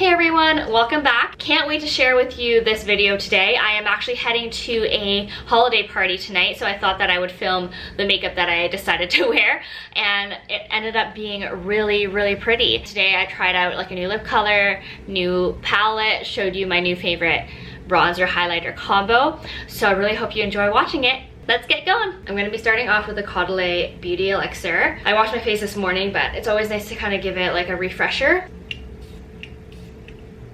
Hey everyone, welcome back. Can't wait to share with you this video today. I am actually heading to a holiday party tonight, so I thought that I would film the makeup that I decided to wear, and it ended up being really pretty. Today I tried out like a new lip color, new palette, showed you my new favorite bronzer highlighter combo, so I really hope you enjoy watching it. Let's get going. I'm going to be starting off with the Caudalie Beauty Elixir. I washed my face this morning, but it's always nice to kind of give it like a refresher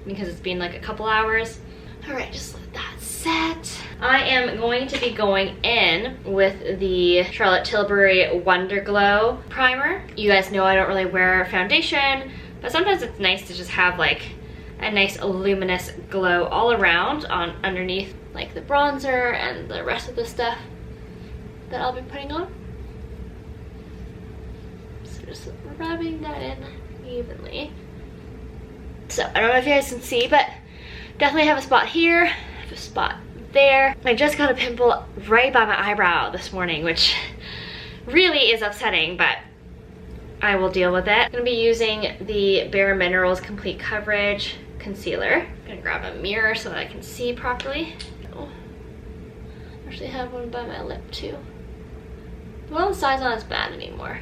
because it's been like a couple hours. All right, just let that set. I am going to be going in with the Charlotte Tilbury Wonder Glow primer. You guys know I don't really wear foundation, but sometimes it's nice to just have like a nice luminous glow all around on underneath like the bronzer and the rest of the stuff that I'll be putting on. So just rubbing that in evenly. So I don't know if you guys can see, but definitely have a spot here, have a spot there. I just got a pimple right by my eyebrow this morning, which really is upsetting, but I will deal with it. I'm gonna be using the Bare Minerals Complete Coverage Concealer. I'm gonna grab a mirror so that I can see properly. Oh, I actually have one by my lip too. The one on the side's not as bad anymore.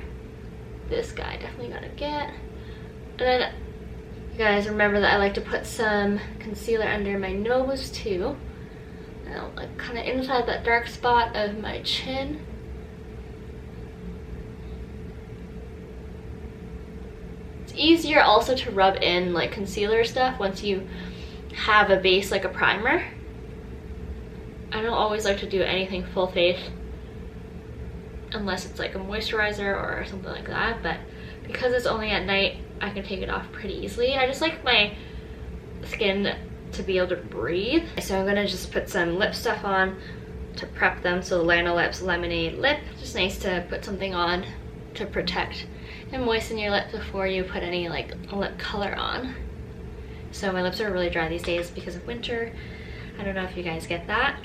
This guy definitely gotta get. And then you guys remember that I like to put some concealer under my nose too. And like kind of inside that dark spot of my chin. It's easier also to rub in like concealer stuff once you have a base like a primer. I don't always like to do anything full face unless it's like a moisturizer or something like that, but because it's only at night, I can take it off pretty easily. I just like my skin to be able to breathe. So I'm gonna just put some lip stuff on to prep them. So the Lanolips Lemonade Lip. Just nice to put something on to protect and moisten your lips before you put any like lip color on. So my lips are really dry these days because of winter. I don't know if you guys get that,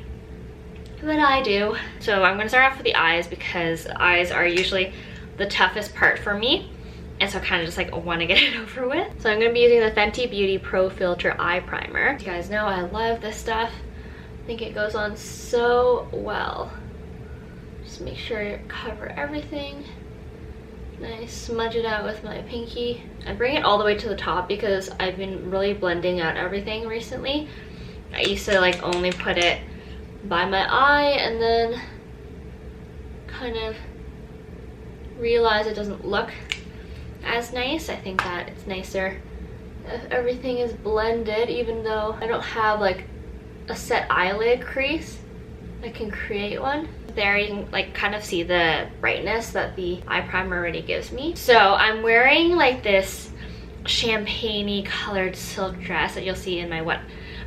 but I do. So I'm gonna start off with the eyes because the eyes are usually the toughest part for me. And so I kind of just like want to get it over with. So I'm going to be using the Fenty Beauty Pro Filter Eye Primer. You guys know I love this stuff. I think it goes on so well. Just make sure you cover everything. Nice, smudge it out with my pinky. I bring it all the way to the top because I've been really blending out everything recently. I used to like only put it by my eye and then kind of realize it doesn't look as nice. I think that it's nicer if everything is blended, even though I don't have like a set eyelid crease. I can create one. There you can like kind of see the brightness that the eye primer already gives me. So I'm wearing like this champagne-y colored silk dress that you'll see in my what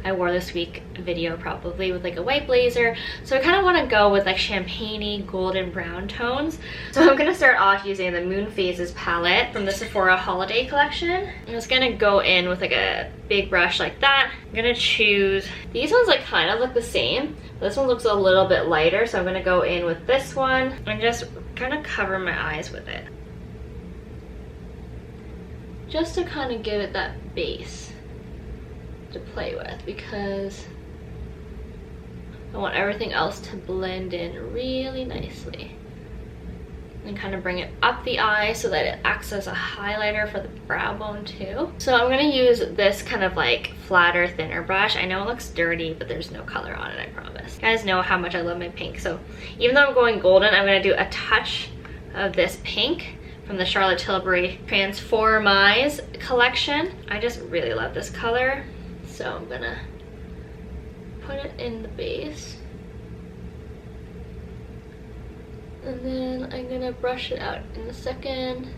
I wore this week video, probably with like a white blazer. So I kind of want to go with like champagne-y golden brown tones. So I'm gonna start off using the Moon Phases palette from the Sephora holiday collection. I'm just gonna go in with like a big brush like that. I'm gonna choose, these ones like kind of look the same. This one looks a little bit lighter, so I'm gonna go in with this one and just kind of cover my eyes with it. Just to kind of give it that base to play with, because I want everything else to blend in really nicely and kind of bring it up the eye so that it acts as a highlighter for the brow bone too. So I'm gonna use this kind of like flatter, thinner brush. I know it looks dirty, but there's no color on it, I promise. You guys know how much I love my pink, so even though I'm going golden, I'm gonna do a touch of this pink from the Charlotte Tilbury Transform Eyes collection. I just really love this color. So I'm gonna put it in the base. And then I'm gonna brush it out in a second.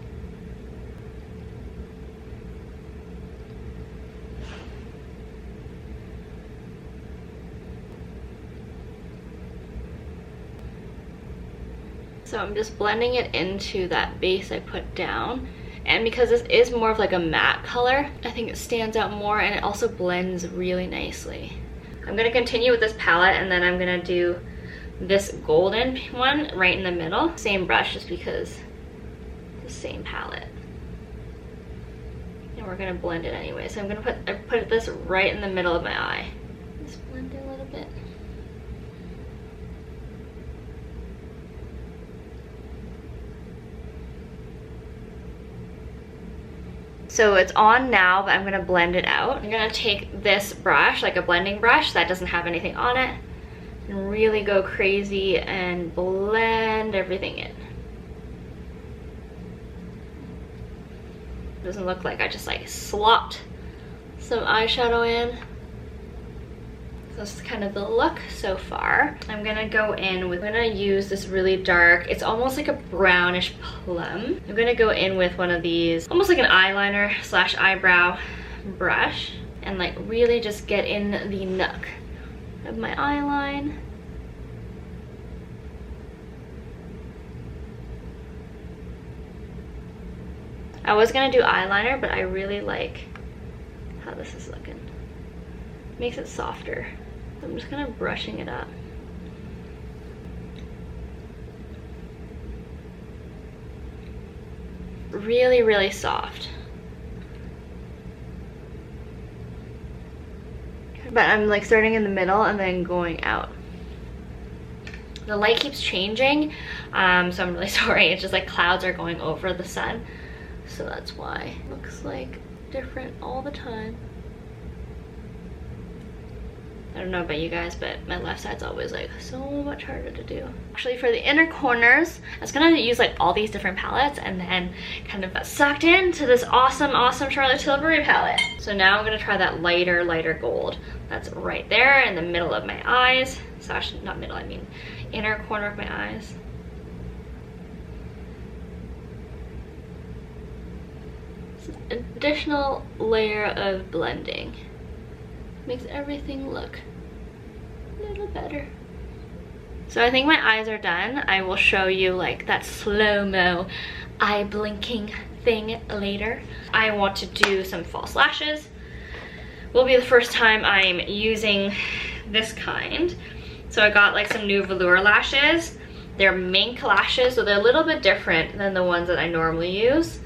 So I'm just blending it into that base I put down. And because this is more of like a matte color, I think it stands out more and it also blends really nicely. I'm gonna continue with this palette and then I'm gonna do this golden one right in the middle. Same brush just because it's the same palette. And and we're gonna blend it anyway. So I'm gonna put this right in the middle of my eye. Just blend it a little bit. So it's on now, but I'm gonna blend it out. I'm gonna take this brush, like a blending brush that doesn't have anything on it, and really go crazy and blend everything in. Doesn't look like I just like slopped some eyeshadow in. So this is kind of the look so far. I'm gonna go in with, I'm gonna use this really dark, it's almost like a brownish plum. I'm gonna go in with one of these, almost like an eyeliner slash eyebrow brush, and like really just get in the nook of my eyeline. I was gonna do eyeliner, but I really like how this is looking. Makes it softer. So I'm just kind of brushing it up. Really, really soft. But I'm like starting in the middle and then going out. The light keeps changing, so I'm really sorry. It's just like clouds are going over the sun. So that's why it looks like different all the time. I don't know about you guys, but my left side's always like so much harder to do. Actually, for the inner corners, I was gonna use like all these different palettes and then kind of got sucked into this awesome Charlotte Tilbury palette. So now I'm gonna try that lighter gold. That's right there in the middle of my eyes. So actually, not middle, I mean inner corner of my eyes. Additional layer of blending makes everything look a little better. So I think my eyes are done. I will show you like that slow-mo eye blinking thing later. I want to do some false lashes. Will be the first time I'm using this kind. So I got like some new velour lashes. They're mink lashes, so they're a little bit different than the ones that I normally use.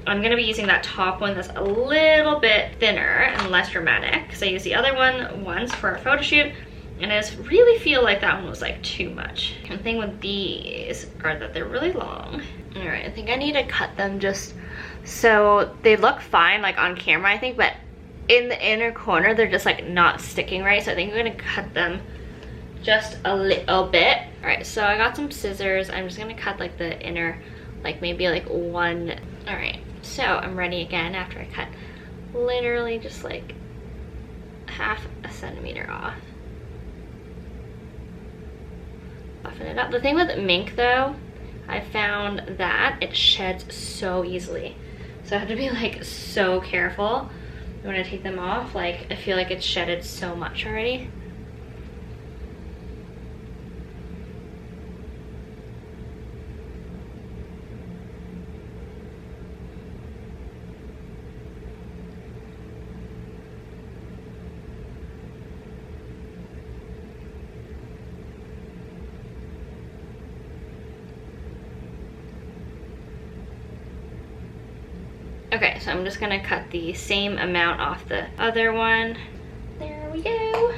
I'm gonna be using that top one that's a little bit thinner and less dramatic, because I used the other one once for a photo shoot, and I just really feel like that one was like too much. And the thing with these are that they're really long. All right, I think I need to cut them just so they look fine like on camera, I think, but in the inner corner they're just like not sticking right. So I think I'm gonna cut them just a little bit. All right, so I got some scissors. I'm just gonna cut like the inner, like maybe like one. All right. So I'm ready again after I cut literally just like half a centimeter off. Buffing it up. The thing with mink though, I found that it sheds so easily. So I have to be like so careful when I take them off. Like I feel like it's shedded so much already. Okay, so I'm just gonna cut the same amount off the other one. There we go.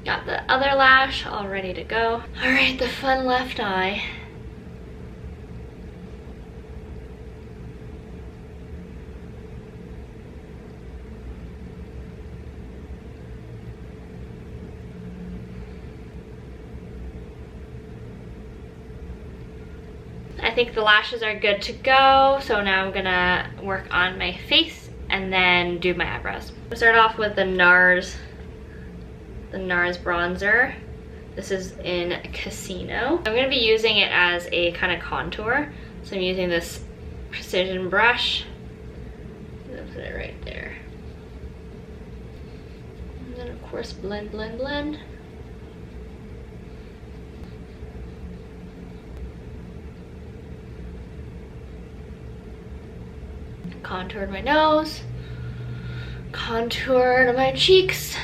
Got the other lash all ready to go. All right, the fun left eye. I think the lashes are good to go, so now I'm gonna work on my face and then do my eyebrows. I'll start off with the NARS bronzer. This is in Casino. I'm gonna be using it as a kind of contour, so I'm using this precision brush. I'm gonna put it right there. And then of course blend, blend, blend. Contoured my nose, contoured my cheeks.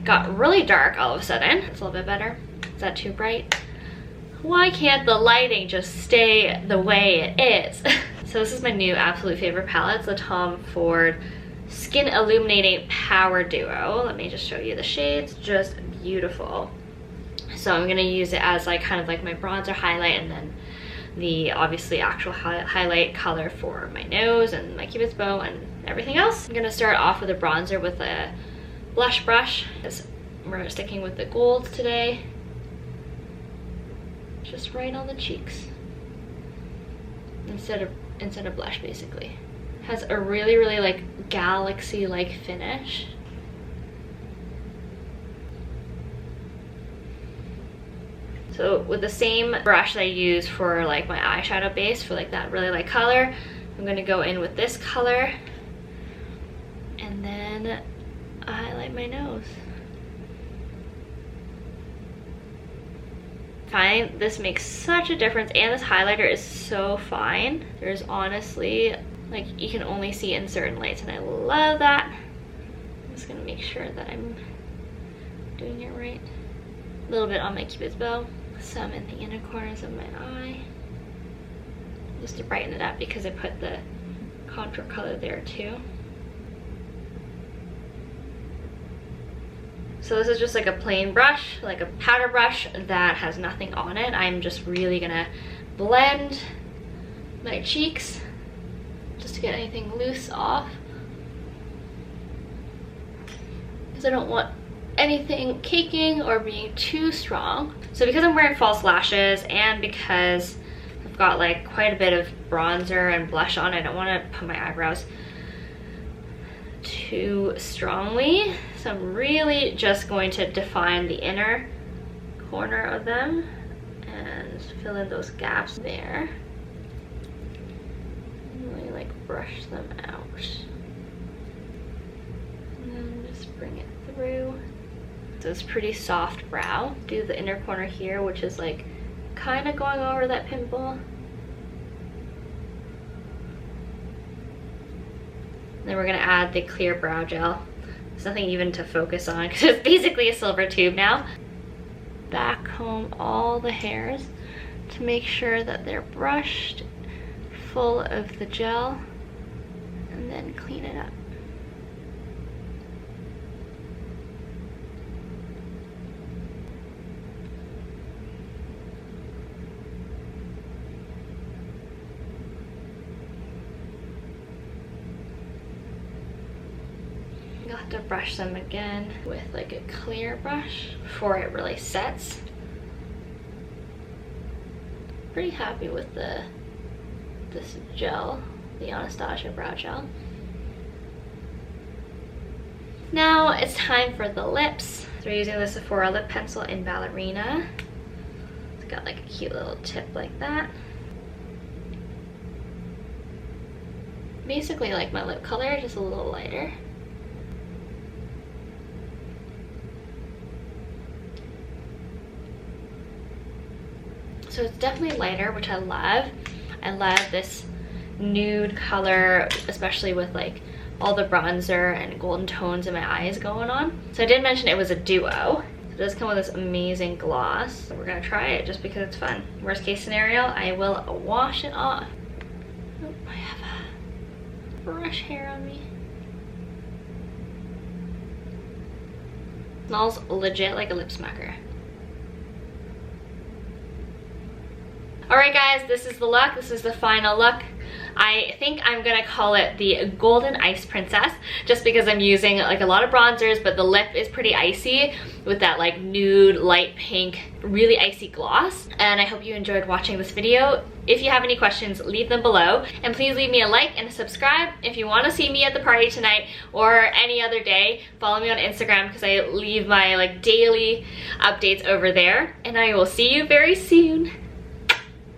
Got really dark all of a sudden. It's a little bit better. Is that too bright? Why can't the lighting just stay the way it is? So this is my new absolute favorite palette. It's the Tom Ford Skin Illuminating Power Duo. Let me just show you the shades. Just beautiful. So I'm gonna use it as like kind of like my bronzer highlight, and then the obviously actual highlight color for my nose and my cupid's bow and everything else. I'm gonna start off with a bronzer with a blush brush, because we're sticking with the gold today. Just right on the cheeks instead of blush, basically. Has a really like galaxy like finish. So with the same brush that I use for like my eyeshadow base for like that really light color, I'm gonna go in with this color and then highlight my nose. Fine, this makes such a difference, and this highlighter is so fine. There's honestly, like, you can only see in certain lights, and I love that. I'm just gonna make sure that I'm doing it right. A little bit on my cupid's bow, some in the inner corners of my eye, just to brighten it up because I put the contour color there too. So this is just like a plain brush, like a powder brush that has nothing on it. I'm just really gonna blend my cheeks just to get anything loose off, because I don't want anything caking or being too strong. So because I'm wearing false lashes and because I've got like quite a bit of bronzer and blush on, I don't want to put my eyebrows too strongly. So I'm really just going to define the inner corner of them and fill in those gaps there. And really like brush them out. And then just bring it through. So it's pretty soft brow. Do the inner corner here, which is like kind of going over that pimple. Then we're gonna add the clear brow gel. There's nothing even to focus on because it's basically a silver tube now. Back comb all the hairs to make sure that they're brushed full of the gel, and then clean it up. You'll have to brush them again with like a clear brush before it really sets. Pretty happy with this gel, the Anastasia brow gel. Now it's time for the lips. So we're using the Sephora lip pencil in Ballerina. It's got like a cute little tip like that. Basically like my lip color, just a little lighter. So it's definitely lighter, which I love. I love this nude color, especially with like all the bronzer and golden tones in my eyes going on. So I did mention it was a duo. It does come with this amazing gloss. So we're gonna try it just because it's fun. Worst case scenario, I will wash it off. Oh, I have a brush hair on me. Smells legit like a lip smacker. Alright guys, this is the look. This is the final look. I think I'm gonna call it the Golden Ice Princess, just because I'm using like a lot of bronzers, but the lip is pretty icy with that like nude, light pink, really icy gloss. And I hope you enjoyed watching this video. If you have any questions, leave them below. And please leave me a like and a subscribe. If you want to see me at the party tonight or any other day, follow me on Instagram because I leave my like daily updates over there. And I will see you very soon.